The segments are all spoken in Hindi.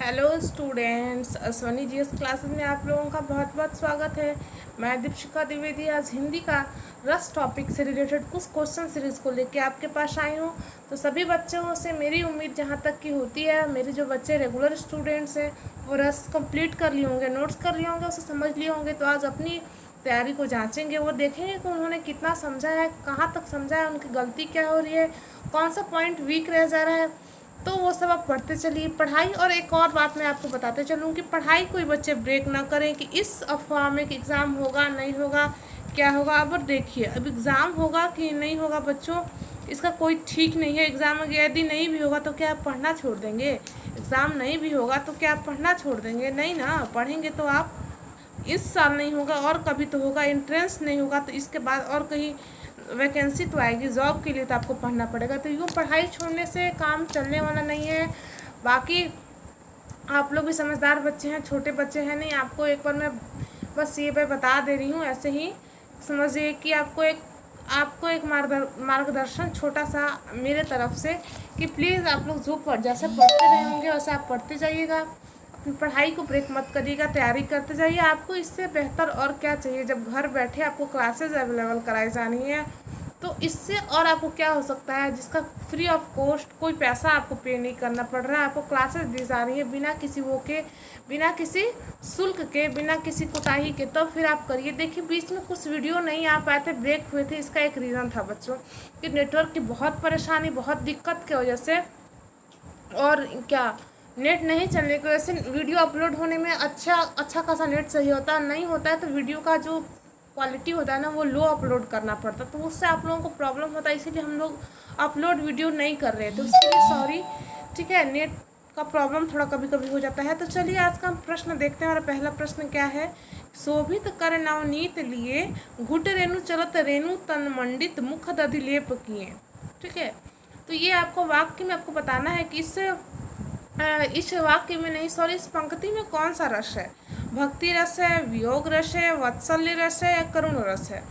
Hello students, Ashwani GS classes में आप लोगों का बहुत बहुत स्वागत है। मैं दीपशिका द्विवेदी आज हिंदी का रस टॉपिक से रिलेटेड कुछ क्वेश्चन सीरीज़ को लेके आपके पास आई हूँ। तो सभी बच्चों से मेरी उम्मीद जहाँ तक की होती है, मेरे जो बच्चे रेगुलर स्टूडेंट्स हैं वो रस कंप्लीट कर लिए होंगे, नोट्स कर लिए होंगे, उसे समझ लिए होंगे। तो आज अपनी तैयारी को जांचेंगे, वो देखेंगे कि उन्होंने कितना समझा है, कहाँ तक समझा है, उनकी गलती क्या हो रही है, कौन सा पॉइंट वीक रह जा रहा है। तो वो सब आप पढ़ते चलिए पढ़ाई। और एक और बात मैं आपको बताते चलूँ कि पढ़ाई कोई बच्चे ब्रेक ना करें कि इस अफवाह में कि एग्ज़ाम होगा नहीं होगा क्या होगा। अब देखिए, अब एग्ज़ाम होगा कि नहीं होगा बच्चों, इसका कोई ठीक नहीं है। एग्ज़ाम यदि नहीं भी होगा तो क्या आप पढ़ना छोड़ देंगे? एग्ज़ाम नहीं भी होगा तो क्या आप पढ़ना छोड़ देंगे? नहीं ना, पढ़ेंगे तो आप। इस साल नहीं होगा और कभी तो होगा। एंट्रेंस नहीं होगा तो इसके बाद और कहीं वैकेंसी तो आएगी जॉब के लिए, तो आपको पढ़ना पड़ेगा। तो यूँ पढ़ाई छोड़ने से काम चलने वाला नहीं है। बाकी आप लोग भी समझदार बच्चे हैं, छोटे बच्चे हैं नहीं। आपको एक बार मैं बस ये मैं बता दे रही हूँ, ऐसे ही समझिए कि आपको एक मार्गदर्शन छोटा सा मेरे तरफ से कि प्लीज़ आप लोग जो जैसे पढ़ते रहे होंगे वैसे आप पढ़ते जाइएगा। अपनी पढ़ाई को ब्रेक मत करिएगा, तैयारी करते जाइए। आपको इससे बेहतर और क्या चाहिए? जब घर बैठे आपको क्लासेस अवेलेबल कराई जानी है तो इससे और आपको क्या हो सकता है, जिसका फ्री ऑफ कॉस्ट, कोई पैसा आपको पे नहीं करना पड़ रहा है, आपको क्लासेस दी जा रही है बिना किसी वो के, बिना किसी शुल्क के, बिना किसी कोताही के। तो फिर आप करिए। देखिए, बीच में कुछ वीडियो नहीं आ पाए थे, ब्रेक हुए थे। इसका एक रीज़न था बच्चों कि नेटवर्क की बहुत परेशानी, बहुत दिक्कत की वजह से, और क्या नेट नहीं चलने की वजह से वीडियो अपलोड होने में अच्छा खासा नेट सही होता है, नहीं होता है तो वीडियो का जो क्वालिटी होता है ना वो लो अपलोड करना पड़ता है, तो उससे आप लोगों को प्रॉब्लम होता है। इसीलिए हम लोग अपलोड वीडियो नहीं कर रहे थे, उसके लिए सॉरी। ठीक है, नेट का प्रॉब्लम थोड़ा कभी कभी हो जाता है। तो चलिए आज का हम प्रश्न देखते हैं। और पहला प्रश्न क्या है? शोभित कर नवनीत लिए, घुट रेणु चलत रेणु तन मंडित मुख दधि लेप किए। ठीक है, तो ये आपको वाक्य में आपको बताना है कि इस वाक्य में नहीं, सॉरी, इस पंक्ति में कौन सा रस है? भक्ति रस है, वियोग रस है, वात्सल्य रस है या करुण रस है?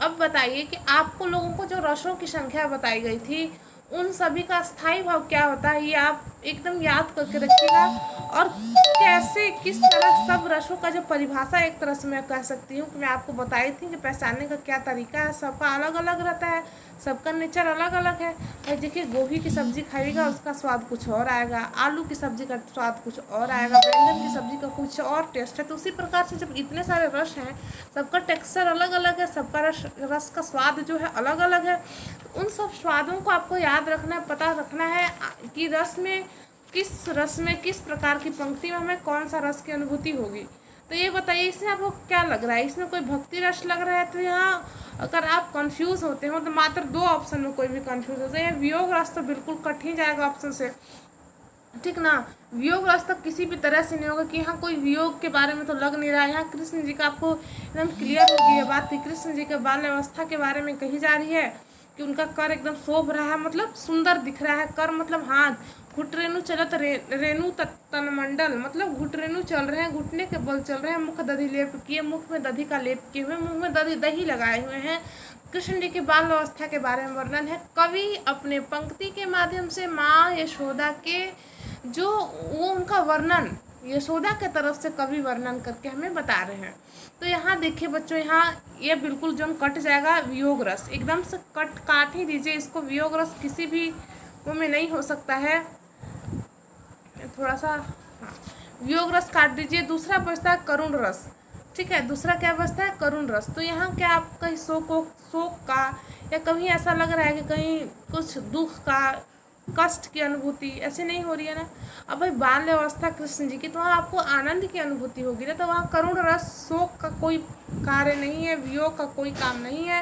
अब बताइए कि आपको लोगों को जो रसों की संख्या बताई गई थी उन सभी का स्थायी भाव क्या होता है, ये आप एकदम याद करके रखिएगा। और कैसे किस तरह सब रसों का जो परिभाषा एक तरह से मैं कह सकती हूँ कि मैं आपको बताई थी कि पहचानने का क्या तरीका है, सबका अलग अलग रहता है, सबका नेचर अलग अलग है। भाई देखिए, गोभी की सब्ज़ी खाइएगा उसका स्वाद कुछ और आएगा, आलू की सब्ज़ी का स्वाद कुछ और आएगा, बैंगन की सब्ज़ी का कुछ और टेस्ट है। तो उसी प्रकार से जब इतने सारे रस हैं, सबका टेक्सचर अलग अलग है, सबका रस का स्वाद जो है अलग अलग है। उन सब स्वादों को आपको याद रखना है, पता रखना है कि रस में किस प्रकार की पंक्ति में हमें कौन सा रस की अनुभूति होगी। तो ये बताइए, इसमें आपको क्या लग रहा है? इसमें कोई भक्ति रस लग रहा है? तो यहाँ अगर आप कंफ्यूज होते हो तो मात्र दो ऑप्शन में कोई भी कंफ्यूज हो जाए। वियोग रस तो बिल्कुल कट ही जाएगा ऑप्शन से, ठीक ना। वियोग रस तक किसी भी तरह से नहीं होगा कि यहाँ कोई वियोग के बारे में तो लग नहीं रहा है। यहाँ कृष्ण जी का आपको एकदम क्लियर होगी ये बात कि कृष्ण जी के बाल अवस्था के बारे में कही जा रही है कि उनका कर एकदम शोभ रहा है, मतलब सुंदर दिख रहा है। कर मतलब हाथ, घुट रेणु चलत रेणु तनमंडल, मतलब घुट रेणु चल रहे हैं, घुटने के बल चल रहे हैं। मुख दधि लेप किए, मुख में दधि का लेप किए हुए, मुंह में दही लगाए हुए हैं। कृष्ण जी की बाल अवस्था के बारे में वर्णन है। कवि अपने पंक्ति के माध्यम से माँ यशोदा के जो वो उनका वर्णन यशोदा के तरफ से कवि वर्णन करके हमें बता रहे हैं। तो यहाँ देखिए बच्चों, यहाँ ये बिल्कुल जो कट जाएगा वियोग रस, एकदम से काट ही दीजिए इसको। वियोग रस किसी भी वो में नहीं हो सकता है, थोड़ा सा, हाँ, वियोग रस काट दीजिए। दूसरा बचता है करुण रस। ठीक है, दूसरा क्या बचता है? करुण रस। तो यहाँ क्या आप कहीं शोक का या कहीं ऐसा लग रहा है कि कहीं कुछ दुख का, कष्ट की अनुभूति ऐसे नहीं हो रही है ना। अब भाई बाल्य अवस्था कृष्ण जी की, तो वहाँ आपको आनंद की अनुभूति होगी ना। तो वहाँ करुण रस, शोक का कोई कार्य नहीं है, वियोग का कोई काम नहीं है।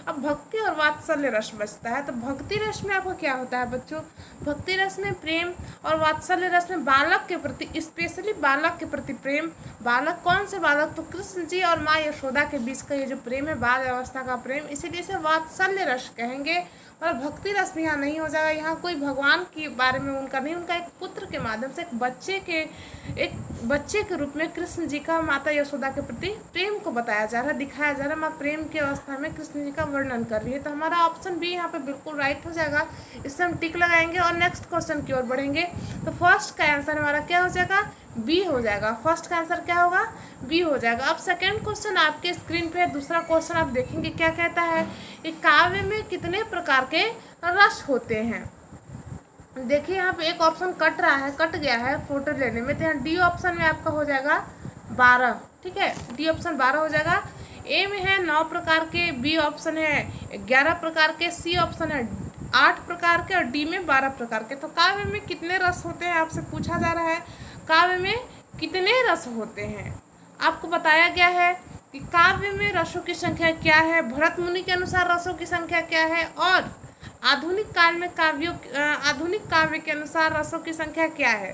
अब भक्ति और वात्सल्य रस बचता है। तो भक्ति रस में आपको क्या होता है बच्चों? भक्ति रस में प्रेम, और वात्सल्य रस में बालक के प्रति, स्पेशली बालक के प्रति प्रेम। बालक कौन से बालक? तो कृष्ण जी और माँ यशोदा के बीच का ये जो प्रेम है, बाल अवस्था का प्रेम, इसीलिए इसे वात्सल्य रस कहेंगे। और भक्ति रस भी यहाँ नहीं हो जाएगा। यहाँ कोई भगवान के बारे में उनका नहीं, उनका एक पुत्र के माध्यम से, एक बच्चे के, एक बच्चे के रूप में कृष्ण जी का माता यशोदा के प्रति प्रेम को बताया जा रहा है, दिखाया जा रहा है। माँ प्रेम की अवस्था में कृष्ण जी का वर्णन कर रही है। तो हमारा ऑप्शन बी यहाँ पे बिल्कुल राइट हो जाएगा। इससे हम टिक लगाएंगे और नेक्स्ट क्वेश्चन की ओर बढ़ेंगे। तो फर्स्ट का आंसर हमारा क्या हो जाएगा, बी हो जाएगा। फर्स्ट का आंसर क्या होगा, बी हो जाएगा। अब सेकेंड क्वेश्चन आपके स्क्रीन पे है। दूसरा क्वेश्चन आप देखेंगे क्या कहता है, कि काव्य में कितने प्रकार के रस होते हैं। देखिए यहाँ पे एक ऑप्शन कट रहा है, कट गया है फोटो लेने में, तो यहाँ डी ऑप्शन में आपका हो जाएगा 12। ठीक है, डी ऑप्शन 12 हो जाएगा। ए में है 9 प्रकार के, बी ऑप्शन है 11 प्रकार के, सी ऑप्शन है 8 प्रकार के और डी में 12 प्रकार के। तो काव्य में कितने रस होते हैं आपसे पूछा जा रहा है, काव्य में कितने रस होते हैं। आपको बताया गया है कि काव्य में रसों की संख्या क्या है, भरत मुनि के अनुसार रसों की संख्या क्या है, और आधुनिक काव्य के अनुसार रसों की संख्या क्या है।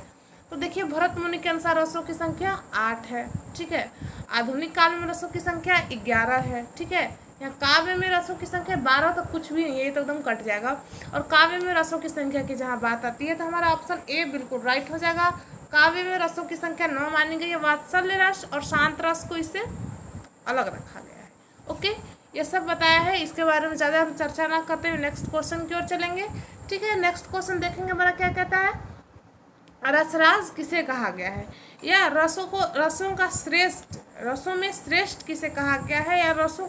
तो देखिए भरत मुनि के अनुसार रसों की संख्या 8 है। ठीक है, आधुनिक काल में रसों की संख्या 11 है। ठीक है, यहाँ काव्य में रसों की संख्या 12 तो कुछ भी नहीं है, ये तो एकदम कट जाएगा। और काव्य में रसों की संख्या की जहाँ बात आती है तो हमारा ऑप्शन ए बिल्कुल राइट हो जाएगा। काव्य में रसों की संख्या 9 मानी गई है। वात्सल्य रस और शांत रस को इससे अलग रखा गया है। ओके, ये सब बताया है, इसके बारे में ज़्यादा हम चर्चा ना करते हुए नेक्स्ट क्वेश्चन की ओर चलेंगे। ठीक है, नेक्स्ट क्वेश्चन देखेंगे हमारा क्या कहता है, रसराज किसे कहा गया है, या रसों में श्रेष्ठ किसे कहा गया है, या रसों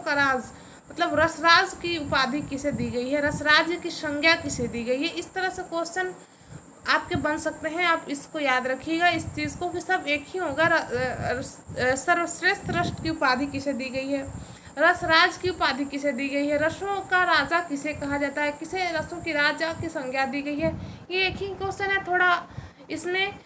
का राज मतलब रसराज की उपाधि किसे दी गई है, रसराज की संज्ञा किसे दी गई है। इस तरह से क्वेश्चन आपके बन सकते हैं। आप इसको याद रखिएगा इस चीज़ को कि सब एक ही होगा। सर्वश्रेष्ठ रस की उपाधि किसे दी गई है, रसराज की उपाधि किसे दी गई है, रसों का राजा किसे कहा जाता है, किसे रसों की राजा की संज्ञा दी गई है। ये एक ही क्वेश्चन है। थोड़ा इसमें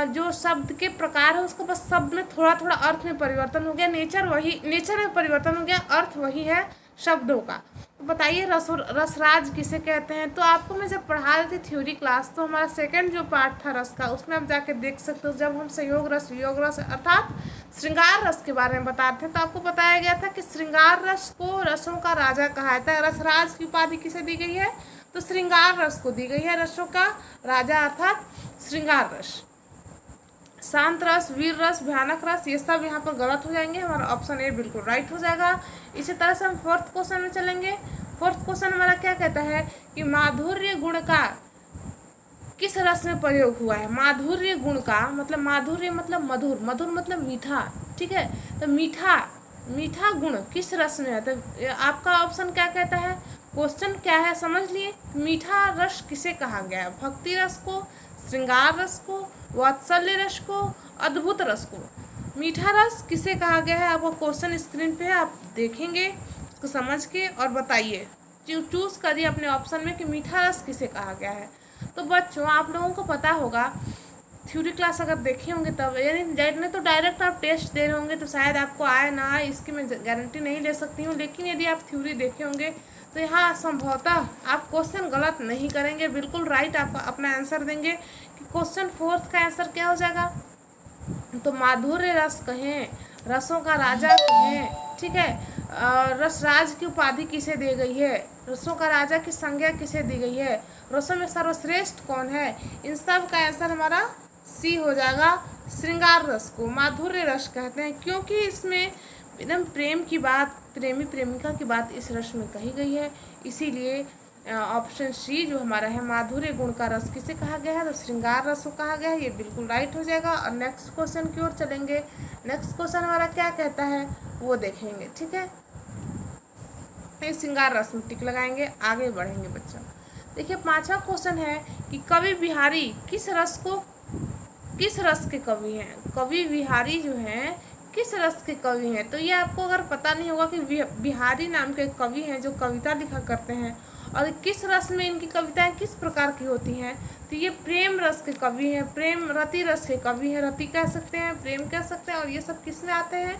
जो शब्द के प्रकार है उसको बस शब्द में थोड़ा थोड़ा अर्थ में परिवर्तन हो गया, नेचर में परिवर्तन हो गया, अर्थ वही है शब्दों का। तो बताइए रसराज किसे कहते हैं। तो आपको मैं जब पढ़ा रही थी थ्योरी क्लास, तो हमारा सेकंड जो पार्ट था रस का, उसमें आप जाके देख सकते हो। जब हम संयोग रस, वियोग रस अर्थात श्रृंगार रस के बारे में बता रहे थे, तो आपको बताया गया था कि श्रृंगार रस को रसों का राजा कहा जाता है। रसराज की उपाधि किसे दी गई है, तो श्रृंगार रस को दी गई है, रसों का राजा अर्थात श्रृंगार रस। शांत रस, वीर रस, भयानक रस, ये सब यहाँ पर गलत हो जाएंगे। हमारा ऑप्शन ए बिल्कुल राइट हो जाएगा। इसी तरह से हम फोर्थ क्वेश्चन में चलेंगे। फोर्थ क्वेश्चन हमारा क्या कहता है कि माधुर्य गुण का किस रस में प्रयोग हुआ है। माधुर्य गुण का मतलब, माधुर्य मतलब मधुर, मधुर मतलब मीठा। ठीक है, तो मीठा गुण किस रस में है। तो आपका ऑप्शन क्या कहता है, क्वेश्चन क्या है समझ लिए। मीठा रस किसे कहा गया है, भक्ति रस को, श्रृंगार रस को, वात्सल्य रस को, अद्भुत रस को। मीठा रस किसे कहा गया है, आपको क्वेश्चन स्क्रीन पे है, आप देखेंगे उसको समझ के और बताइए, चूज करिए अपने ऑप्शन में कि मीठा रस किसे कहा गया है। तो बच्चों आप लोगों को पता होगा, थ्योरी क्लास अगर देखे होंगे तब, यानी तो डायरेक्ट आप टेस्ट दे रहे होंगे तो शायद आपको आए ना आए इसकी मैं गारंटी नहीं ले सकती हूँ। लेकिन यदि आप थ्योरी देखे होंगे तो यहाँ संभवतः आप क्वेश्चन गलत नहीं करेंगे, बिल्कुल राइट आप अपना आंसर देंगे। कि क्वेश्चन फोर्थ का आंसर क्या हो जाएगा, तो माधुर्य रस कहें, रसों का राजा कहें। ठीक है, रसराज की उपाधि किसे दी गई है, रसों का राजा की संज्ञा किसे दी गई है, रसों में सर्वश्रेष्ठ कौन है, इन सब का आंसर हमारा सी हो जाएगा। श्रृंगार रस को माधुर्य रस कहते हैं, क्योंकि इसमें एकदम प्रेम की बात, प्रेमी प्रेमिका की बात इस रस में कही गई है। इसीलिए ऑप्शन सी जो हमारा है, माधुर्य गुण का रस किसे कहा गया है, तो श्रृंगार रस को कहा गया है। ये बिल्कुल राइट हो जाएगा। और नेक्स्ट क्वेश्चन की ओर चलेंगे। नेक्स्ट क्वेश्चन हमारा क्या कहता है वो देखेंगे। ठीक है, श्रृंगार रस में टिक लगाएंगे, आगे बढ़ेंगे बच्चों। देखिए 5वां क्वेश्चन है कि कवि बिहारी किस रस के कवि हैं। कवि बिहारी जो हैं किस रस के कवि हैं। तो ये आपको अगर पता नहीं होगा कि बिहारी नाम के कवि हैं जो कविता लिखा करते हैं, और किस रस में इनकी कविताएं किस प्रकार की होती हैं, तो ये प्रेम रस के कवि हैं, प्रेम रति रस के कवि हैं। रति कह सकते हैं, प्रेम कह सकते हैं। और ये सब किस में आते हैं,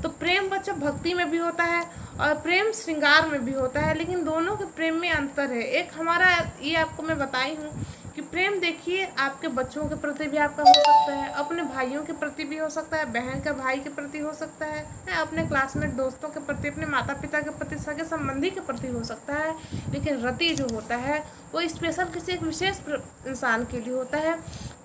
तो प्रेम बच्चों भक्ति में भी होता है और प्रेम श्रृंगार में भी होता है, लेकिन दोनों के प्रेम में अंतर है। एक हमारा, ये आपको मैं बताई हूँ कि प्रेम देखिए आपके बच्चों के प्रति भी आपका हो सकता है, अपने भाइयों के प्रति भी हो सकता है, बहन का भाई के प्रति हो सकता है, अपने क्लासमेट दोस्तों के प्रति, अपने माता पिता के प्रति, सगे संबंधी के प्रति हो सकता है। लेकिन रति जो होता है वो स्पेशल किसी एक विशेष इंसान के लिए होता है।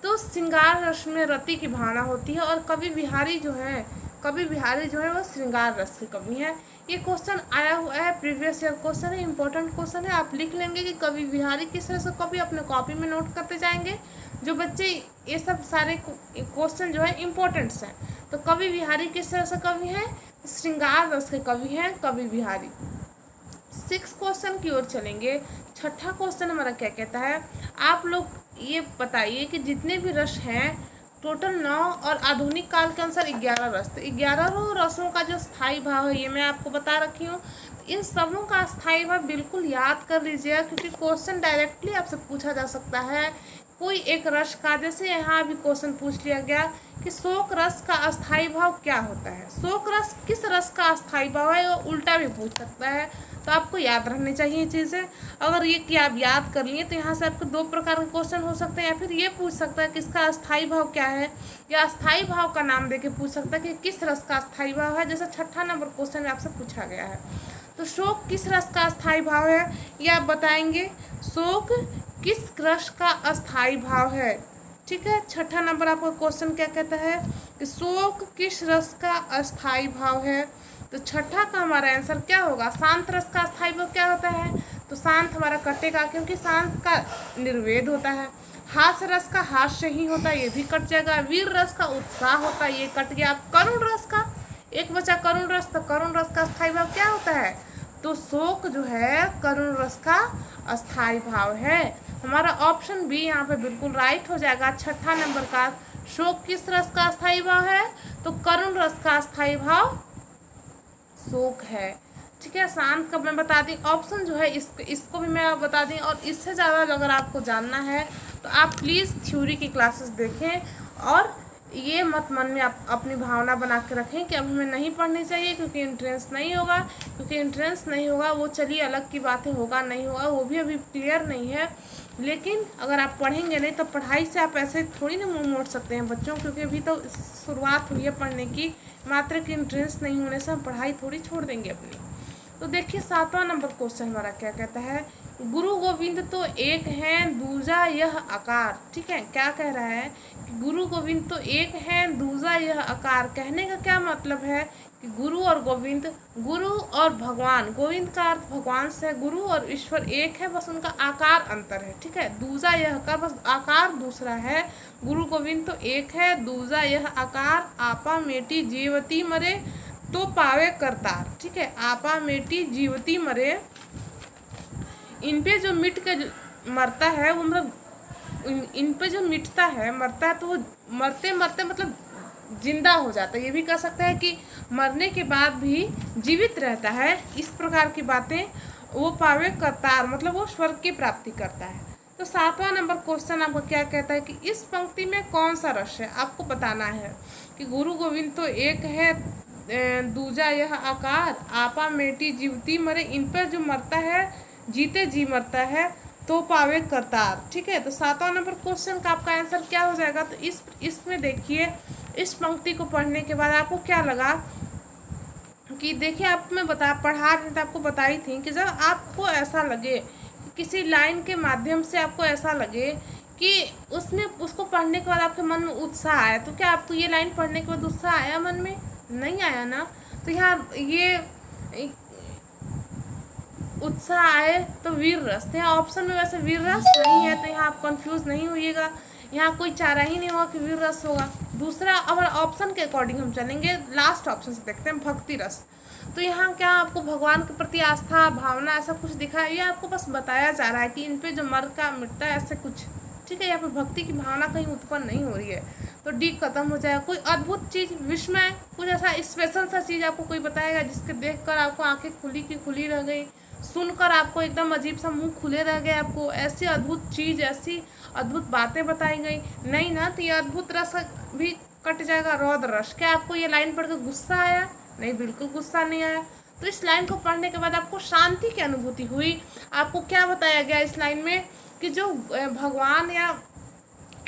तो श्रृंगार रस में रति की भावना होती है। और कवि बिहारी जो है वो श्रृंगार रस के कवि हैं। ये क्वेश्चन आया हुआ है, प्रीवियस ईयर क्वेश्चन है, इंपॉर्टेंट क्वेश्चन है। आप लिख लेंगे कि कवि बिहारी किस तरह से कवि, अपने कॉपी में नोट करते जाएंगे। जो बच्चे ये सब सारे क्वेश्चन जो है इम्पोर्टेंट्स हैं। तो कवि बिहारी किस तरह से कवि हैं? श्रृंगार रस के कवि हैं कवि बिहारी। 6 क्वेश्चन की ओर चलेंगे। छठा क्वेश्चन हमारा क्या कहता है, आप लोग ये बताइए कि जितने भी रस हैं टोटल 9 और आधुनिक काल के अनुसार 11 रस। तो 11 रसों का जो स्थायी भाव है ये मैं आपको बता रखी हूँ। इन सबों का स्थायी भाव बिल्कुल याद कर लीजिएगा, क्योंकि क्वेश्चन डायरेक्टली आपसे पूछा जा सकता है। कोई एक रस का, जैसे यहाँ अभी क्वेश्चन पूछ लिया गया कि शोक रस का अस्थायी भाव क्या होता है। शोक रस किस रस का अस्थायी भाव है, वो उल्टा भी पूछ सकता है। तो आपको याद रखनी चाहिए चीज़ें। अगर ये कि आप याद कर लिए तो यहाँ से आपको 2 प्रकार के क्वेश्चन हो सकते हैं। या फिर ये पूछ सकता है कि इसका अस्थायी भाव क्या है, या अस्थायी भाव का नाम देके पूछ सकता है कि किस रस का अस्थायी भाव है, जैसे 6ठा नंबर क्वेश्चन में आपसे पूछा गया है। तो शोक किस रस का अस्थायी भाव है, ये आप बताएंगे। शोक किस रस का अस्थायी भाव है, ठीक है। 6ठा नंबर आपका क्वेश्चन क्या कहता है कि शोक किस रस का अस्थायी भाव है। तो 6ठा का हमारा आंसर क्या होगा, शांत रस का अस्थायी भाव क्या होता है। तो शांत हमारा कटेगा, क्योंकि शांत का निर्वेद होता है। हास्य रस का हास्य ही होता है, ये भी कट जाएगा। वीर रस का उत्साह होता है, ये कट गया। करुण रस का एक बचा करुण रस, तो करुण रस का अस्थायी भाव क्या होता है। तो शोक जो है करुण रस का अस्थायी भाव है। हमारा ऑप्शन बी यहाँ पे बिल्कुल राइट हो जाएगा। 6ठा नंबर का शोक किस रस का अस्थायी भाव है, तो करुण रस का अस्थायी भाव शोक है, ठीक है। शांत का मैं बता दी, ऑप्शन जो है इसको भी मैं बता दी। और इससे ज़्यादा अगर आपको जानना है तो आप प्लीज़ थ्योरी की क्लासेस देखें, और ये मत मन में आप अपनी भावना बना के रखें कि अब हमें नहीं पढ़नी चाहिए क्योंकि एंट्रेंस नहीं होगा। क्योंकि एंट्रेंस नहीं होगा वो चलिए अलग की बातें, होगा नहीं होगा वो भी अभी क्लियर नहीं है। लेकिन अगर आप पढ़ेंगे नहीं तो पढ़ाई से आप ऐसे थोड़ी ना मुँह मोड़ सकते हैं बच्चों, क्योंकि अभी तो शुरुआत हुई है पढ़ने की। मात्र कि एंट्रेंस नहीं होने से हम पढ़ाई थोड़ी छोड़ देंगे अपनी। तो देखिए 7वां नंबर क्वेश्चन हमारा क्या कहता है, गुरु गोविंद तो एक हैं दूजा यह आकार, ठीक है। क्या कह रहा है कि गुरु गोविंद तो एक हैं दूजा यह आकार। कहने का क्या मतलब है कि गुरु और गोविंद, गुरु और भगवान, गोविंद का अर्थ भगवान से, गुरु और ईश्वर एक है, बस उनका आकार अंतर है, ठीक है। दूजा यह का बस आकार दूसरा है। गुरु गोविंद तो एक है दूजा यह आकार, आपा मेटी जीवती मरे तो पावे करतार, ठीक है। आपा मेटी जीवती मरे, इन पे जो मिट के मरता है वो मतलब इन पे जो मिटता है मरता है, तो वो मरते मरते मतलब जिंदा हो जाता है। ये भी कह सकते हैं कि मरने के बाद भी जीवित रहता है। इस प्रकार की बातें वो पावे करतार, मतलब वो स्वर्ग की प्राप्ति करता है। तो 7वां नंबर क्वेश्चन आपको क्या कहता है कि इस पंक्ति में कौन सा रस है, आपको बताना है कि गुरु गोविंद तो एक है दूजा यह आकार, आपा मेटी जीवती मरे, इन पर जो मरता है जीते जी मरता है तो पावे करतार, ठीक है। तो 7वां नंबर क्वेश्चन का आपका आंसर क्या हो जाएगा। तो इसमें देखिए इस पंक्ति को पढ़ने के बाद आपको क्या लगा कि देखिए आप मैं पढ़ा रही थी, आपको बताई थी कि जब आपको ऐसा लगे किसी लाइन के माध्यम से आपको ऐसा लगे कि उसमें उसको पढ़ने के बाद आपके मन में उत्साह आया, तो क्या आपको ये लाइन पढ़ने के बाद उत्साह आया मन में? नहीं आया ना। तो यहाँ ये उत्साह आए तो वीर रस, तो यहाँ ऑप्शन में वैसे वीर रस नहीं है, तो यहाँ आप कंफ्यूज नहीं होइएगा। यहाँ कोई चारा ही नहीं होगा कि वीर रस होगा। दूसरा अगर ऑप्शन के अकॉर्डिंग हम चलेंगे, लास्ट ऑप्शन से देखते हैं भक्ति रस। तो यहाँ क्या आपको भगवान के प्रति आस्था भावना ऐसा कुछ दिखा है, ये आपको बस बताया जा रहा है कि इन पे जो मर का मिटता है ऐसे कुछ, ठीक है। यहाँ पे भक्ति की भावना कहीं उत्पन्न नहीं हो रही है। तो डी खत्म हो जाएगा। कोई अद्भुत चीज़, विस्मय, कुछ ऐसा स्पेशल सा चीज़ आपको कोई बताएगा जिसके देखकर आपको आंखें खुली की खुली रह गई, सुनकर आपको एकदम अजीब सा मुंह खुले रह गए, आपको ऐसी अद्भुत चीज़, ऐसी अद्भुत बातें बताई गई नहीं ना, तो ये अद्भुत रस भी कट जाएगा। रौद्र रस, क्या आपको ये लाइन पढ़कर गुस्सा आया? नहीं, बिल्कुल गुस्सा नहीं आया। तो इस लाइन को पढ़ने के बाद आपको शांति की अनुभूति हुई। आपको क्या बताया गया इस लाइन में कि जो भगवान या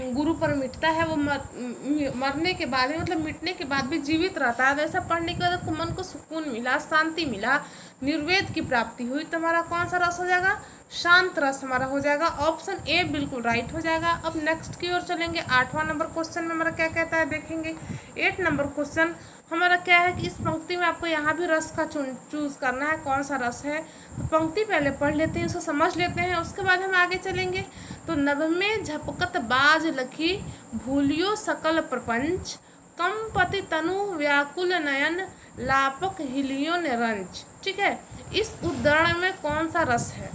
गुरु पर मिटता है वो मरने के बाद ही, मतलब मिटने के बाद भी जीवित रहता है। तो ऐसा पढ़ने के बाद आपको मन को सुकून मिला, शांति मिला, निर्वेद की प्राप्ति हुई, तो हमारा कौन सा रस हो जाएगा? शांत रस हमारा हो जाएगा। ऑप्शन ए बिल्कुल राइट हो जाएगा। अब नेक्स्ट की ओर चलेंगे। 8वां नंबर क्वेश्चन में हमारा क्या कहता है देखेंगे। 8 नंबर क्वेश्चन हमारा क्या है कि इस पंक्ति में आपको यहाँ भी रस का चूज करना है, कौन सा रस है। तो पंक्ति पहले पढ़ लेते हैं, उसको समझ लेते हैं, उसके बाद हम आगे चलेंगे। तो नभ में झपकत बाज लखी, भूलियो सकल प्रपंच, कम पति तनु व्याकुल नयन, लापक हिलियो निरंच। ठीक है, इस उद्धरण में कौन सा रस है?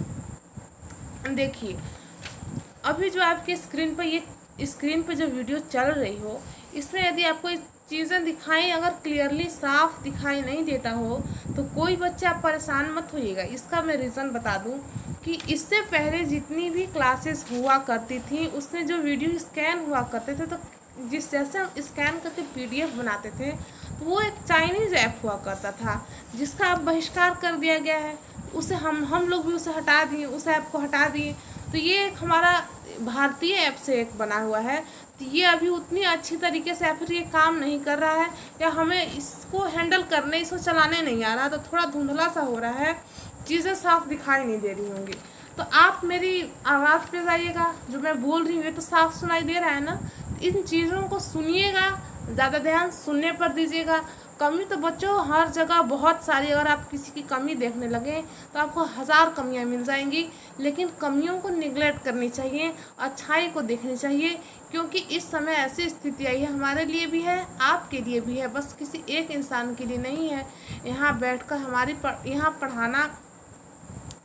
देखिए, अभी जो आपके स्क्रीन पे जो वीडियो चल रही हो, इसमें यदि आपको चीज़ें दिखाई अगर क्लियरली साफ दिखाई नहीं देता हो तो कोई बच्चा आप परेशान मत होइएगा। इसका मैं रीज़न बता दूं कि इससे पहले जितनी भी क्लासेस हुआ करती थी उसमें जो वीडियो स्कैन हुआ करते थे, तो जिस जैसे हम स्कैन करके PDF बनाते थे, तो वो एक चाइनीज़ ऐप हुआ करता था जिसका अब बहिष्कार कर दिया गया है। उसे हम लोग भी उसे हटा दिए, उस ऐप को हटा दिए। तो ये एक हमारा भारतीय ऐप से एक बना हुआ है। तो ये अभी उतनी अच्छी तरीके से या फिर ये काम नहीं कर रहा है, या हमें इसको हैंडल करने, इसको चलाने नहीं आ रहा, तो थोड़ा धुंधला सा हो रहा है, चीज़ें साफ दिखाई नहीं दे रही होंगी। तो आप मेरी आवाज़ पे जाइएगा, जो मैं बोल रही हूँ तो साफ सुनाई दे रहा है ना। इन चीज़ों को सुनिएगा, ज़्यादा ध्यान सुनने पर दीजिएगा। कमी तो बच्चों हर जगह बहुत सारी, अगर आप किसी की कमी देखने लगे तो आपको 1000 कमियां मिल जाएंगी, लेकिन कमियों को निगलेक्ट करनी चाहिए, अच्छाई को देखनी चाहिए, क्योंकि इस समय ऐसी स्थिति आई है, हमारे लिए भी है, आपके लिए भी है, बस किसी एक इंसान के लिए नहीं है। यहाँ बैठकर यहाँ पढ़ाना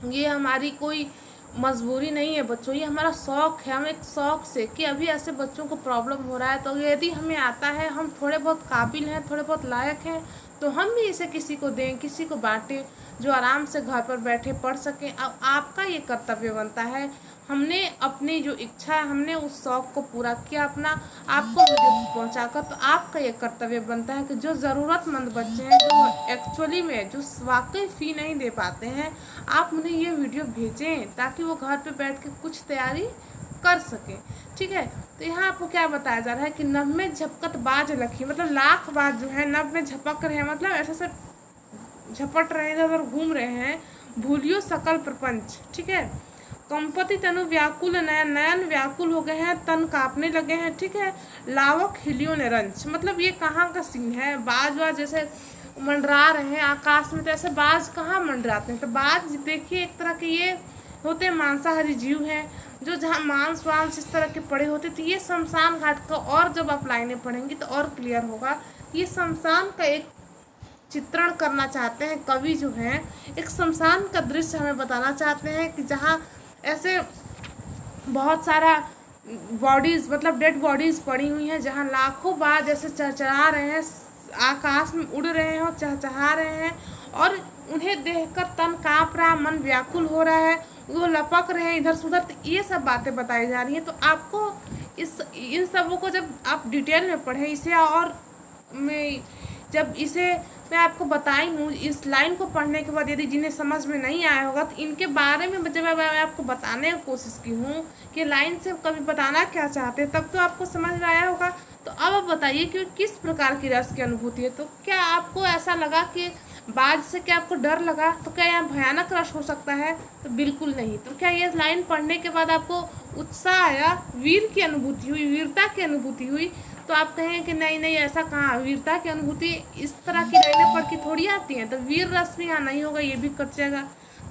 ये हमारी कोई मजबूरी नहीं है बच्चों, ये हमारा शौक़ है। हम एक शौक़ से कि अभी ऐसे बच्चों को प्रॉब्लम हो रहा है, तो यदि हमें आता है, हम थोड़े बहुत काबिल हैं, थोड़े बहुत लायक हैं, तो हम भी इसे किसी को दें, किसी को बांटें, जो आराम से घर पर बैठे पढ़ सकें। अब आपका ये कर्तव्य बनता है। हमने अपनी जो इच्छा है, हमने उस शौक़ को पूरा किया अपना, आपको वीडियो पहुँचाकर, तो आपका ये कर्तव्य बनता है कि जो ज़रूरतमंद बच्चे हैं, जो एक्चुअली में जो वाकई फ़ी नहीं दे पाते हैं, आप उन्हें ये वीडियो भेजें ताकि वो घर पे बैठ के कुछ तैयारी कर सकें। ठीक है, तो यहाँ आपको क्या बताया जा रहा है कि नभ में झपकत बाज लखी, मतलब लाख बाज जो है नभ में झपक रहे हैं, मतलब ऐसे से झपट रहे हैं, इधर उधर घूम रहे हैं। भूलियो सकल प्रपंच। ठीक है, कंपति तनु व्याकुल नयन, नयन व्याकुल हो गए हैं, तन कांपने लगे हैं। ठीक है, लावक हिलियो निरंच, मतलब ये कहाँ का सीन है? बाज वाज जैसे मंडरा रहे हैं आकाश में, तो ऐसे बाज कहाँ मंडराते हैं? तो बाज देखिए एक तरह के ये होते हैं, मांसाहारी जीव हैं, जो जहाँ मांस वांस इस तरह के पड़े होते। तो ये शमशान घाट का, और जब आप लाइनें पढ़ेंगी तो और क्लियर होगा। ये शमशान का एक चित्रण करना चाहते हैं कवि जो हैं, एक शमशान का दृश्य हमें बताना चाहते हैं कि जहाँ ऐसे बहुत सारा बॉडीज़, मतलब डेड बॉडीज़ पड़ी हुई हैं, जहाँ लाखों बाज ऐसे चहचहा रहे हैं, आकाश में उड़ रहे हैं और चहचहा रहे हैं, और उन्हें देखकर तन काँप रहा, मन व्याकुल हो रहा है, वो लपक रहे हैं इधर से उधर। तो ये सब बातें बताई जा रही हैं। तो आपको इन सबों को जब आप डिटेल में पढ़ें इसे, और मैं आपको बताई हूँ, इस लाइन को पढ़ने के बाद यदि जिन्हें समझ में नहीं आया होगा, तो इनके बारे में जब मैं आपको बताने की कोशिश की हूँ कि लाइन से कभी बताना क्या चाहते हैं, तब तो आपको समझ में आया होगा। तो अब आप बताइए कि किस प्रकार की रस की अनुभूति है। तो क्या आपको ऐसा लगा कि बाज से क्या आपको डर लगा? तो क्या यहाँ भयानक रस हो सकता है? तो बिल्कुल नहीं। तो क्या ये लाइन पढ़ने के बाद आपको उत्साह आया, वीर की अनुभूति हुई, वीरता की अनुभूति हुई? तो आप कहें कि नहीं नहीं, ऐसा कहाँ, वीरता की अनुभूति इस तरह की लाइनें पढ़ के थोड़ी आती हैं, तो वीर रस भी यहाँ नहीं होगा, ये भी कट जाएगा।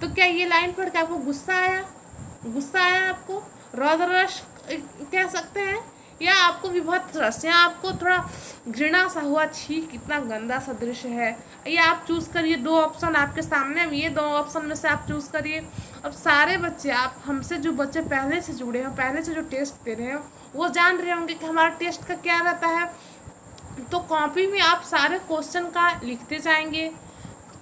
तो क्या ये लाइन पढ़ के आपको गुस्सा आया आपको रौद्र रस कह सकते हैं, या आपको विभत्स रस, या आपको थोड़ा घृणा सा हुआ, छी कितना गंदा सा दृश्य है? ये आप चूज़ करिए, 2 ऑप्शन आपके सामने, ये 2 ऑप्शन में से आप चूज़ करिए। अब सारे बच्चे, आप हमसे जो बच्चे पहले से जुड़े हैं, पहले से जो टेस्ट दे रहे हो, वो जान रहे होंगे कि हमारा टेस्ट का क्या रहता है। तो कॉपी में आप सारे क्वेश्चन का लिखते जाएंगे,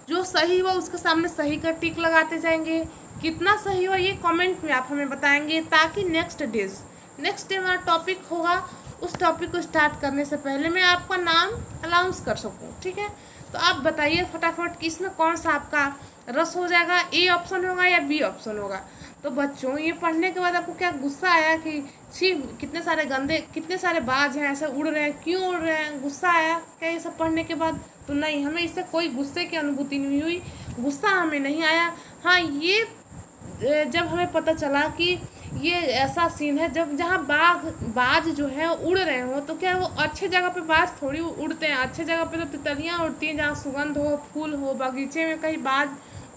जो सही हुआ उसके सामने सही का टिक लगाते जाएंगे, कितना सही हुआ ये कमेंट में आप हमें बताएंगे, ताकि नेक्स्ट डे हमारा टॉपिक होगा, उस टॉपिक को स्टार्ट करने से पहले मैं आपका नाम अनाउंस कर सकूं। ठीक है, तो आप बताइए फटाफट कि इसमें कौन सा आपका रस हो जाएगा, ए ऑप्शन होगा या बी ऑप्शन होगा। तो तो बच्चों ये पढ़ने के बाद आपको क्या गुस्सा आया कि छी कितने सारे गंदे, कितने सारे बाज हैं ऐसे उड़ रहे हैं, क्यों उड़ रहे हैं, गुस्सा आया क्या ये सब पढ़ने के बाद? तो नहीं, हमें इससे कोई गुस्से की अनुभूति नहीं हुई, गुस्सा हमें नहीं आया। हाँ, ये जब हमें पता चला कि ये ऐसा सीन है जब जहाँ बाज जो है उड़ रहे हो, तो क्या वो अच्छे जगह पे बाज थोड़ी उड़ते हैं? अच्छे जगह पे तो तितलियाँ उड़ती हैं, जहाँ सुगंध हो, फूल हो, बगीचे में कहीं बाज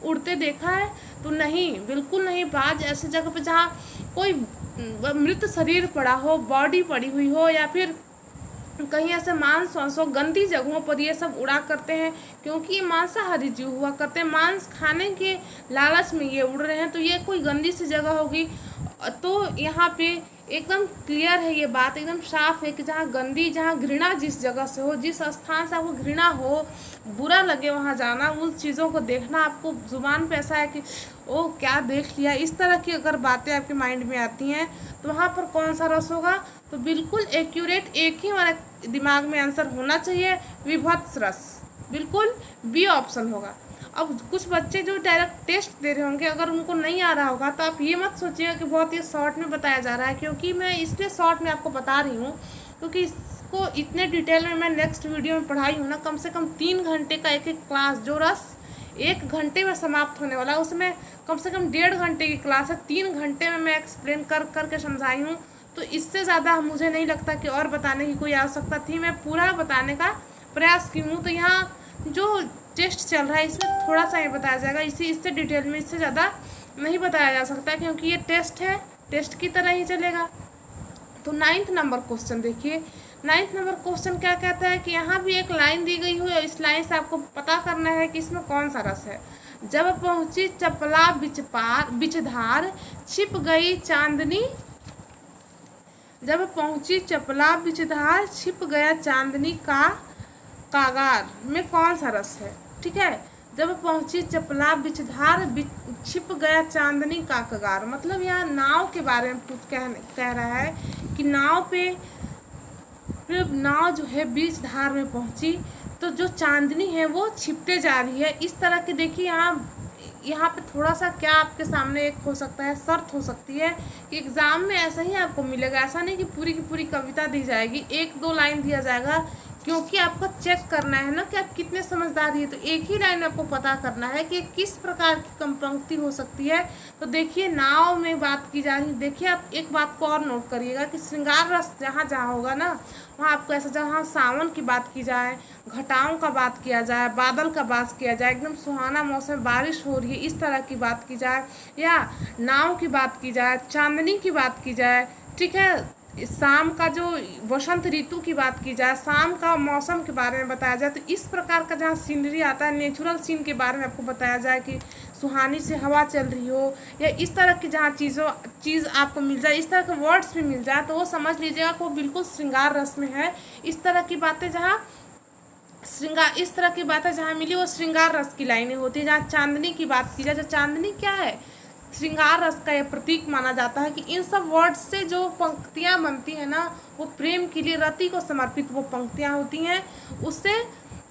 उड़ते देखा है? तो नहीं, बिल्कुल नहीं। बाज ऐसी जगह पे जहाँ कोई मृत शरीर पड़ा हो, बॉडी पड़ी हुई हो, या फिर कहीं ऐसे मांस वांस हो, गंदी जगहों पर ये सब उड़ा करते हैं, क्योंकि ये मांसाहारी जीव हुआ करते हैं, मांस खाने के लालच में ये उड़ रहे हैं, तो ये कोई गंदी सी जगह होगी। तो यहाँ पे एकदम क्लियर है, ये बात एकदम साफ है कि जहाँ गंदी, जहाँ घृणा जिस जगह से हो, जिस स्थान से आपको घृणा हो, बुरा लगे वहाँ जाना, उन चीज़ों को देखना, आपको जुबान पे ऐसा है कि ओ क्या देख लिया, इस तरह की अगर बातें आपके माइंड में आती हैं, तो वहाँ पर कौन सा रस होगा? तो बिल्कुल एक्यूरेट एक ही हमारे दिमाग में आंसर होना चाहिए, विभत्स रस, बिल्कुल बी ऑप्शन होगा। अब कुछ बच्चे जो डायरेक्ट टेस्ट दे रहे होंगे, अगर उनको नहीं आ रहा होगा तो आप ये मत सोचिएगा कि बहुत ही शॉर्ट में बताया जा रहा है, क्योंकि मैं इसलिए शॉर्ट में आपको बता रही हूँ क्योंकि इसको इतने डिटेल में मैं नेक्स्ट वीडियो में पढ़ाई हूँ ना, कम से कम 3 घंटे का एक क्लास, जो रस 1 घंटे में समाप्त होने वाला है, उसमें कम से कम 1.5 घंटे की क्लास है, 3 घंटे में मैं एक्सप्लेन कर करके समझाई हूँ। तो इससे ज़्यादा मुझे नहीं लगता कि और बताने की कोई आवश्यकता थी, मैं पूरा बताने का प्रयास की हूँ। तो यहाँ जो टेस्ट चल रहा है इसमें थोड़ा सा ही बताया जाएगा, इससे डिटेल में, इससे ज़्यादा नहीं बताया जा सकता, क्योंकि ये टेस्ट है, टेस्ट की तरह ही चलेगा। तो 9th नंबर क्वेश्चन देखिए, 9th नंबर क्वेश्चन क्या कहता है कि यहाँ भी एक लाइन दी गई हुई है, इस लाइन से आपको पता करना है कि इसमें कौन सा रस है। जब पहुँची चपला बिचधार छिप गई चांदनी, जब पहुँची चपला बिचधार छिप गया चांदनी का कागार में कौन सा रस है? ठीक है, जब पहुंची चपला बिचधार छिप गया चांदनी का कगार, मतलब यहाँ नाव के बारे में कुछ कह रहा है कि नाव पे, नाव जो है बीच धार में पहुंची तो जो चांदनी है वो छिपते जा रही है। इस तरह की देखिए यहाँ पे थोड़ा सा क्या आपके सामने एक हो सकता है, शर्त हो सकती है कि एग्ज़ाम में ऐसा ही आपको मिलेगा, ऐसा नहीं कि पूरी की पूरी कविता दी जाएगी, 1-2 लाइन दिया जाएगा, क्योंकि आपको चेक करना है ना कि आप कितने समझदार हैं। तो एक ही लाइन आपको पता करना है कि किस प्रकार की कम पंक्ति हो सकती है। तो देखिए नाव में बात की जा रही है, देखिए आप एक बात को और नोट करिएगा कि श्रृंगार रस जहाँ जहाँ होगा ना, वहाँ आपको ऐसा, जहाँ सावन की बात की जाए, घटाओं का बात किया जाए, बादल का बात किया जाए, एकदम सुहाना मौसम, बारिश हो रही है, इस तरह की बात की जाए, या नाव की बात की जाए, चांदनी की बात की जाए, ठीक है, शाम का जो वसंत ऋतु की बात की जाए, शाम का मौसम के बारे में बताया जाए, तो इस प्रकार का जहाँ सीनरी आता है, नेचुरल सीन के बारे में आपको बताया जाए कि सुहानी से हवा चल रही हो, या इस तरह की जहाँ चीज़ आपको मिल जाए, इस तरह के वर्ड्स भी मिल जाए, तो वो समझ लीजिएगा कि वो बिल्कुल श्रृंगार रस में है। इस तरह की बातें जहाँ इस तरह की बातें जहाँ मिली वो श्रृंगार रस की लाइनें होती है। जहाँ चांदनी की बात की जाए, जो चांदनी क्या है, श्रृंगार रस का यह प्रतीक माना जाता है कि इन सब वर्ड्स से जो पंक्तियाँ बनती हैं ना, वो प्रेम के लिए, रति को समर्पित वो पंक्तियाँ होती हैं, उससे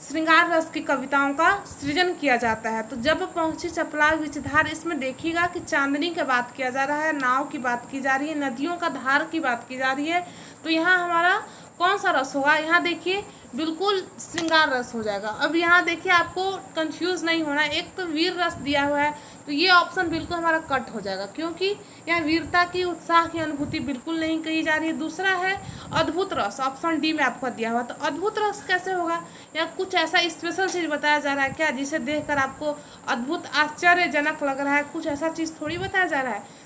श्रृंगार रस की कविताओं का सृजन किया जाता है। तो जब पहुँची चपला विचधार, इसमें देखिएगा कि चांदनी की बात किया जा रहा है, नाव की बात की जा रही है, नदियों का धार की बात की जा रही है। तो यहाँ हमारा कौन सा रस होगा? यहाँ देखिए बिल्कुल श्रृंगार रस हो जाएगा। अब यहाँ देखिए आपको कंफ्यूज नहीं होना, एक तो वीर रस दिया हुआ है, तो ये ऑप्शन बिल्कुल हमारा कट हो जाएगा, क्योंकि यहाँ वीरता की, उत्साह की अनुभूति बिल्कुल नहीं कही जा रही है। दूसरा है अद्भुत रस, ऑप्शन डी में आपको दिया हुआ, तो अद्भुत रस कैसे होगा? या कुछ ऐसा स्पेशल चीज़ बताया जा रहा है क्या, जिसे देखकर आपको अद्भुत आश्चर्यजनक लग रहा है? कुछ ऐसा चीज़ थोड़ी बताया जा रहा है,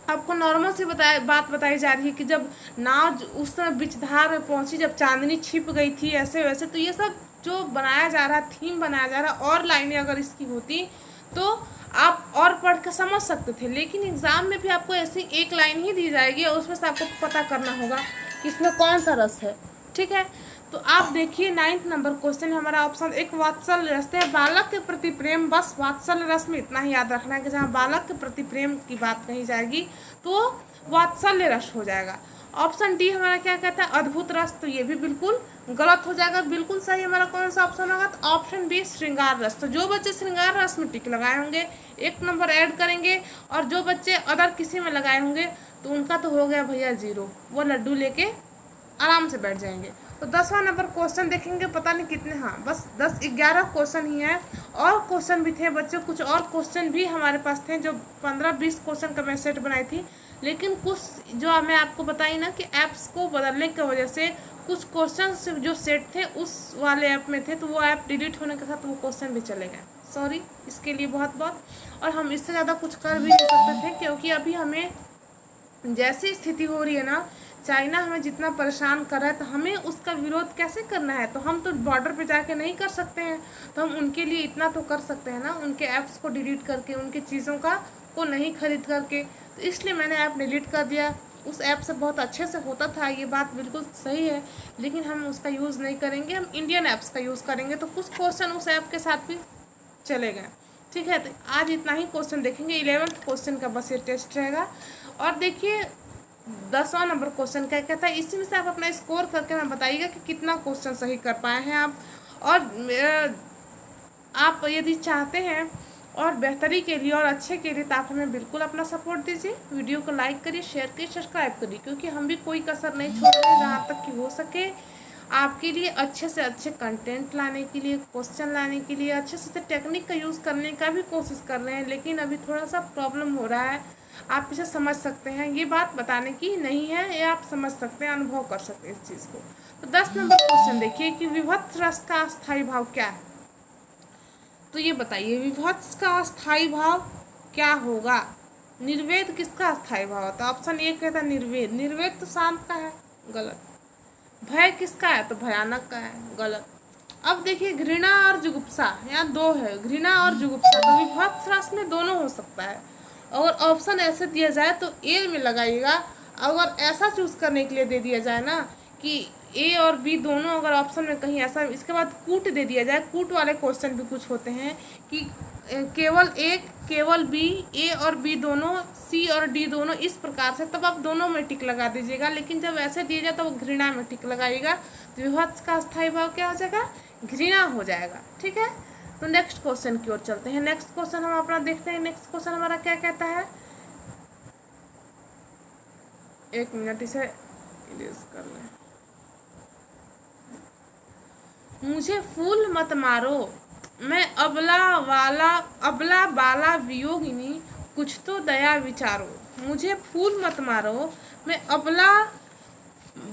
आपको नॉर्मल सी बात बताई जा रही है कि जब नाव उस समय बिचधार में पहुंची, जब चांदनी छिप गई थी, ऐसे वैसे। तो ये सब जो बनाया जा रहा है, थीम बनाया जा रहा है, और लाइनें अगर इसकी होती तो आप और पढ़ के समझ सकते थे, लेकिन एग्ज़ाम में भी आपको ऐसी एक लाइन ही दी जाएगी और उसमें से आपको पता करना होगा कि इसमें कौन सा रस है। ठीक है, तो आप देखिए 9th नंबर क्वेश्चन हमारा ऑप्शन एक वात्सल्य रस है, बालक के प्रति प्रेम। बस वात्सल्य रस में इतना ही याद रखना है कि जहाँ बालक के प्रति प्रेम की बात कही जाएगी तो वात्सल्य रस हो जाएगा। ऑप्शन डी हमारा क्या कहता है, अद्भुत रस, तो ये भी बिल्कुल गलत हो जाएगा। बिल्कुल सही हमारा कौन सा ऑप्शन होगा, तो ऑप्शन बी श्रृंगार रस। तो जो बच्चे श्रृंगार रस में टिक लगाए होंगे 1 नंबर ऐड करेंगे, और जो बच्चे अदर किसी में लगाए होंगे तो उनका तो हो गया भैया 0, वो लड्डू लेके आराम से बैठ जाएंगे। तो 10वां नंबर क्वेश्चन देखेंगे, पता नहीं कितने, हाँ बस 10-11 क्वेश्चन ही है। और क्वेश्चन भी थे बच्चों, कुछ और क्वेश्चन भी हमारे पास थे, जो 15-20 क्वेश्चन का मैं सेट बनाई थी। लेकिन कुछ जो मैं आपको बताई ना कि ऐप्स को बदलने की वजह से कुछ क्वेश्चन जो सेट थे उस वाले ऐप में थे, तो वो ऐप डिलीट होने के साथ वो क्वेश्चन भी चले गए। सॉरी इसके लिए बहुत बहुत। और हम इससे ज़्यादा कुछ कर भी नहीं सकते थे, क्योंकि अभी हमें जैसी स्थिति हो रही है ना, चाइना हमें जितना परेशान कर रहा है, तो हमें उसका विरोध कैसे करना है। तो हम तो बॉर्डर पे जाके नहीं कर सकते हैं, तो हम उनके लिए इतना तो कर सकते हैं ना, उनके ऐप्स को डिलीट करके, उनके चीज़ों को नहीं खरीद करके। तो इसलिए मैंने ऐप डिलीट कर दिया। उस ऐप से बहुत अच्छे से होता था, ये बात बिल्कुल सही है, लेकिन हम उसका यूज़ नहीं करेंगे, हम इंडियन ऐप्स का यूज़ करेंगे। तो कुछ क्वेश्चन उस ऐप के साथ भी चले गए। ठीक है, तो आज इतना ही क्वेश्चन देखेंगे। 11th क्वेश्चन का बस ये टेस्ट रहेगा। और देखिए 10वां नंबर क्वेश्चन क्या कहता है, इसी में से आप अपना स्कोर करके हमें बताइएगा कि कितना क्वेश्चन सही कर पाए हैं आप। और आप यदि चाहते हैं और बेहतरी के लिए और अच्छे के लिए, तो आप हमें बिल्कुल अपना सपोर्ट दीजिए। वीडियो को लाइक करिए, शेयर करिए, सब्सक्राइब करिए, क्योंकि हम भी कोई कसर नहीं छोड़ रहे हैं, जहाँ तक कि हो सके आपके लिए अच्छे से अच्छे कंटेंट लाने के लिए, क्वेश्चन लाने के लिए, अच्छे से टेक्निक का यूज़ करने का भी कोशिश कर रहे हैं। लेकिन अभी थोड़ा सा प्रॉब्लम हो रहा है, आप इसे समझ सकते हैं। ये बात बताने की नहीं है, ये आप समझ सकते हैं, अनुभव कर सकते हैं इस चीज़ को। तो 10 नंबर क्वेश्चन देखिए कि विभक्त रस का अस्थायी भाव क्या है। तो ये बताइए विभत्स का अस्थायी भाव क्या होगा। निर्वेद किसका अस्थायी भाव होता है। ऑप्शन ए कहता है निर्वेद, निर्वेद तो शांत का है, गलत। भय किसका है, तो भयानक का है, गलत। अब देखिए घृणा और जुगुप्सा, यहाँ 2 है, घृणा और जुगुप्सा, तो विभत्स रस में दोनों हो सकता है। अगर ऑप्शन ऐसे दिया जाए तो ए में लगाइएगा। अगर ऐसा चूज़ करने के लिए दे दिया जाए ना कि ए और बी दोनों, अगर ऑप्शन में कहीं ऐसा, इसके बाद कूट दे दिया जाए, कूट वाले क्वेश्चन भी कुछ होते हैं कि केवल ए केवल बी, ए और बी दोनों, सी और डी दोनों, इस प्रकार से, तब आप दोनों में टिक लगा दीजिएगा। लेकिन जब ऐसे दिया जाए तो वो घृणा में टिक लगाइएगा। तो विभत्स का अस्थायी भाव क्या हो जाएगा, घृणा हो जाएगा। ठीक है, तो नेक्स्ट क्वेश्चन की ओर चलते हैं। नेक्स्ट क्वेश्चन हम अपना देखते हैं। नेक्स्ट क्वेश्चन हमारा क्या कहता है, 1 मिनट इसे इरेज कर लें। मुझे फूल मत मारो, मैं अबला बाला वियोगिनी, कुछ तो दया विचारो। मुझे फूल मत मारो, मैं अबला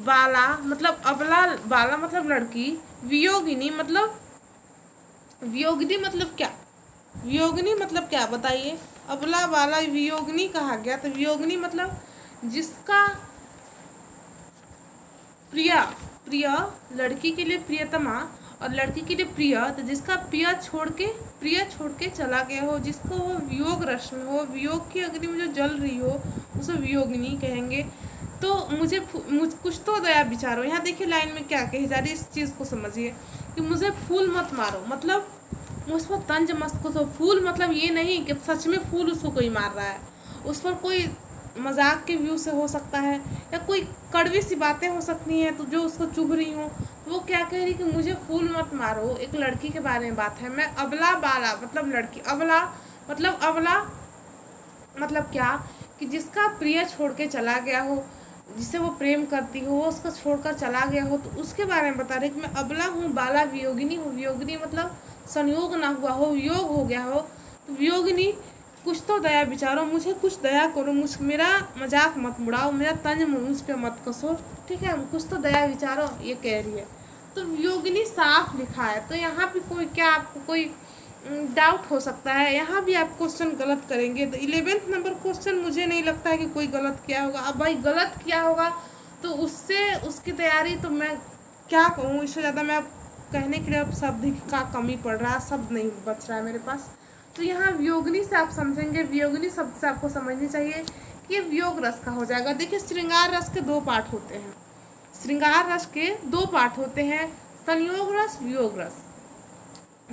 बाला मतलब लड़की, वियोगिनी मतलब, वियोगिनी मतलब क्या, वियोगिनी मतलब क्या बताइए। अबला बाला वियोगिनी कहा गया, तो वियोगिनी मतलब जिसका प्रिय लड़की के लिए प्रियतमा और लड़की के लिए प्रिय, तो जिसका प्रिय छोड़ के चला गया हो, जिसको वो वियोग रस में हो, वियोग की अग्नि में जो जल रही हो, उसे वियोगिनी कहेंगे। तो कुछ तो दया विचारो। यहाँ देखिए लाइन में क्या कही जा रही है, इस चीज़ को समझिए कि मुझे फूल मत मारो, मतलब मुझ पर तंज मत कसो। फूल मतलब ये नहीं कि सच में फूल उसको कोई मार रहा है, उस पर कोई मजाक के व्यू से हो सकता है, या कोई कड़वी सी बातें हो सकती हैं तो जो उसको चुभ रही हूँ। तो वो क्या कह रही कि मुझे फूल मत मारो, एक लड़की के बारे में बात है। मैं अबला बाला मतलब लड़की, अबला मतलब क्या, कि जिसका प्रिय छोड़ के चला गया हो, जिसे वो प्रेम करती हो, वो उसको छोड़कर चला गया हो, तो उसके बारे में बता रही कि मैं अबला हूँ, बाला वियोगिनी हूँ। वियोगिनी मतलब संयोग ना हुआ हो, वियोग हो गया हो। तो वियोगिनी, कुछ तो दया विचारो, मुझे कुछ दया करो, मेरा मजाक मत उड़ाओ, मेरा तंज मुझ पे मत कसो। ठीक है, कुछ तो दया विचारो, ये कह रही है। तो वियोगिनी साफ लिखा है, तो यहाँ पे कोई क्या आपको कोई डाउट हो सकता है, यहाँ भी आप क्वेश्चन गलत करेंगे। तो 11th नंबर क्वेश्चन मुझे नहीं लगता है कि कोई गलत किया होगा। अब भाई गलत किया होगा तो उससे उसकी तैयारी तो मैं क्या कहूँ, इससे ज़्यादा मैं कहने के लिए अब शब्द का कमी पड़ रहा है, शब्द नहीं बच रहा है मेरे पास। तो यहाँ वियोगिनी से आप समझेंगे, वियोगिनी शब्द से आपको समझनी चाहिए कि ये वियोग रस का हो जाएगा। देखिए श्रृंगार रस के 2 पार्ट होते हैं, श्रृंगार रस के 2 पार्ट होते हैं, संयोग रस, वियोग रस।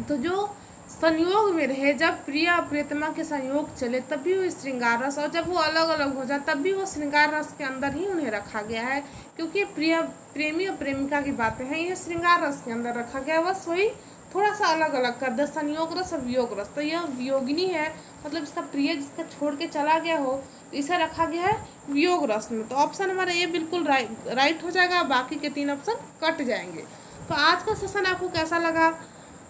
तो जो संयोग में रहे, जब प्रिय और प्रियतमा के संयोग चले तब भी वो श्रृंगार रस, और जब वो अलग अलग हो जाए तब भी वो श्रृंगार रस के अंदर ही उन्हें रखा गया है, क्योंकि प्रिय प्रेमी और प्रेमिका की बातें हैं, ये श्रृंगार रस के अंदर रखा गया है। बस वही थोड़ा सा अलग अलग कर दे, संयोग रस और वियोग रस। तो यह वियोगिनी है, मतलब इसका प्रिय जिसका छोड़ के चला गया हो, इसे रखा गया है वियोग रस में। तो ऑप्शन हमारा ये बिल्कुल राइट हो जाएगा, बाकी के 3 ऑप्शन कट जाएंगे। तो आज का सेशन आपको कैसा लगा,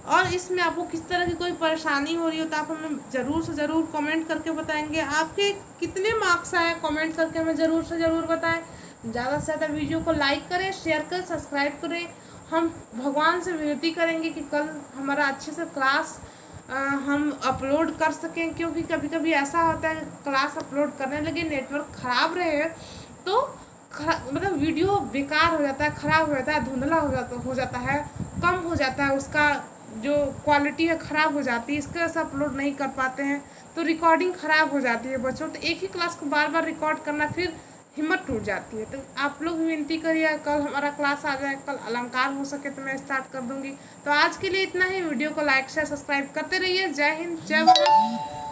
और इसमें आपको किस तरह की कोई परेशानी हो रही हो, तो आप हमें ज़रूर से ज़रूर कमेंट करके बताएंगे। आपके कितने मार्क्स आए कमेंट करके हमें ज़रूर से ज़रूर बताएं। ज़्यादा से ज़्यादा वीडियो को लाइक करें, शेयर करें, सब्सक्राइब करें। हम भगवान से विनती करेंगे कि कल हमारा अच्छे से क्लास हम अपलोड कर सकें, क्योंकि कभी कभी ऐसा होता है क्लास अपलोड करने लगे नेटवर्क ख़राब रहे तो मतलब वीडियो बेकार हो जाता है, ख़राब हो जाता है, धुंधला हो जाता है, कम हो जाता है, उसका जो क्वालिटी है ख़राब हो जाती है, इसके वजह से अपलोड नहीं कर पाते हैं, तो रिकॉर्डिंग ख़राब हो जाती है बच्चों। तो एक ही क्लास को बार बार रिकॉर्ड करना, फिर हिम्मत टूट जाती है। तो आप लोग भी विनती करिए कल हमारा क्लास आ जाए, कल अलंकार हो सके तो मैं स्टार्ट कर दूँगी। तो आज के लिए इतना ही। वीडियो को लाइक शेयर सब्सक्राइब करते रहिए। जय हिंद, जय भारत।